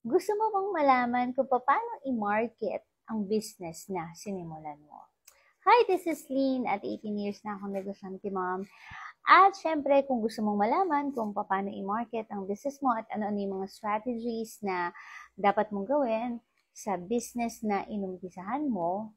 Gusto mo bang malaman kung paano i-market ang business na sinimulan mo? Hi, this is Lynn at 18 years na akong negosyante mom. At syempre, kung gusto mong malaman kung paano i-market ang business mo at ano-ano yung mga strategies na dapat mong gawin sa business na inumpisahan mo,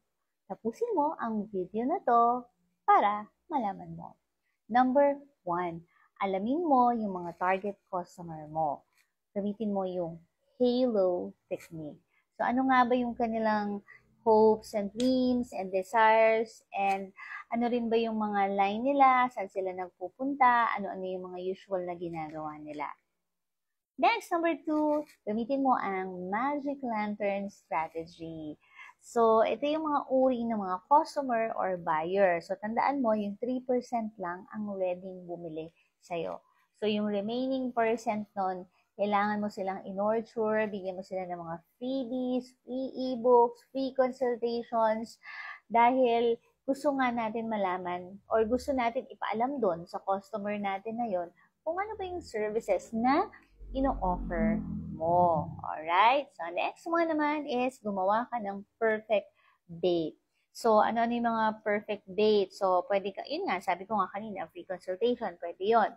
tapusin mo ang video na to para malaman mo. Number 1, alamin mo yung mga target customer mo. Gamitin mo yung halo technique. So, ano nga ba yung kanilang hopes and dreams and desires, and ano rin ba yung mga line nila, saan sila nagpupunta, ano-ano yung mga usual na ginagawa nila. Next, number 2, gamitin mo ang Magic Lantern Strategy. So, ito yung mga uri ng mga customer or buyer. So, tandaan mo, yung 3% lang ang ready bumili sa'yo. So, yung remaining percent nun, kailangan mo silang in-nurture, bigyan mo sila ng mga freebies, free e-books, free consultations, dahil gusto nga natin malaman or gusto natin ipaalam doon sa customer natin na yon kung ano ba yung services na ino-offer mo. Alright? So, next one naman is gumawa ka ng perfect date. So, ano-ano yung mga perfect date? So, pwede ka, yun nga, sabi ko nga kanina, free consultation, pwede yon.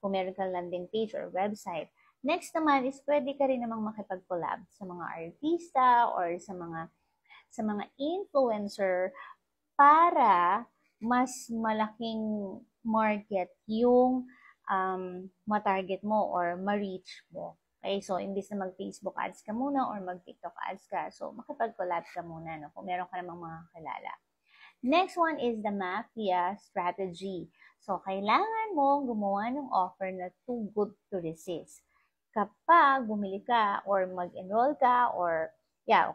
Kung meron kang landing page or website. Next naman is pwede ka rin namang makipag-collab sa mga artista or sa mga influencer para mas malaking market yung matarget mo or ma-reach mo. Okay, so imbis na mag-Facebook ads ka muna or mag-TikTok ads ka, so makipag-collab ka muna, no, kung meron ka namang mga kilala. Next one is the mafia strategy. So, kailangan mo gumawa ng offer na too good to resist. Kapag bumili ka or mag-enroll ka or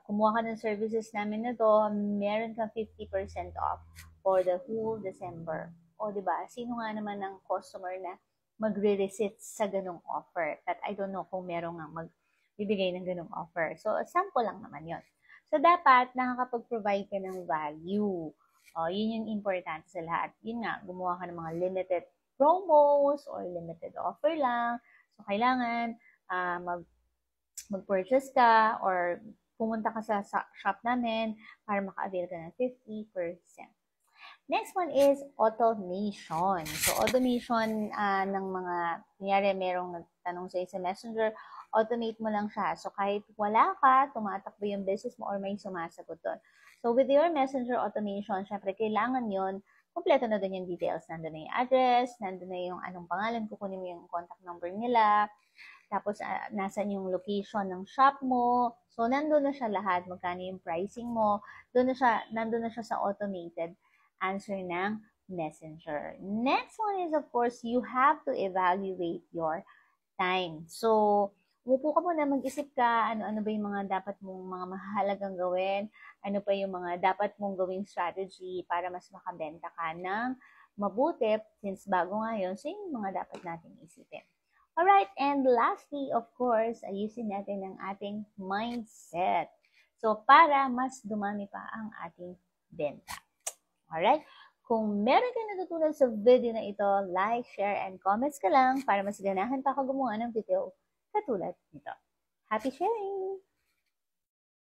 kumuha ka ng services namin na to, meron kang 50% off for the whole December. O, di ba? Sino nga naman ang customer na magre-receipt sa ganong offer? That I don't know kung meron nga magbibigay ng ganong offer. So, sample lang naman yon. So, dapat nakakapag-provide ka ng value. O, yun yung importante sa lahat. Yun nga, gumawa ka ng mga limited promos or limited offer lang. So, kailangan mag-purchase ka or pumunta ka sa shop namin para maka-avail ka ng 50%. Next one is automation. So, automation ng mga, kunyari merong nagtanong sa'yo sa Messenger, automate mo lang siya. So, kahit wala ka, tumatakbo yung business mo or may sumasagot doon. So, with your Messenger automation, syempre, kailangan yon kompleto na doon yung details. Nandun na yung address, nandun na yung anong pangalan, kukunin mo yung contact number nila, tapos nasan yung location ng shop mo. So, nandun na siya lahat, magkano yung pricing mo, nandun na siya sa automated answer ng Messenger. Next one is, of course, you have to evaluate your time. So, umupo ka muna, mag-isip ka, ano-ano ba yung mga dapat mong mga mahalagang gawin, ano pa yung mga dapat mong gawing strategy para mas makabenta ka ng mabuti, since bago nga yun, so yung mga dapat nating isipin. Alright, and lastly, of course, ayusin natin ang ating mindset. So, para mas dumami pa ang ating benta. Alright? Kung meron kang natutunan sa video na ito, like, share, and comments ka lang para mas ganahan pa ako gumawa ng video katulad nito. Happy sharing!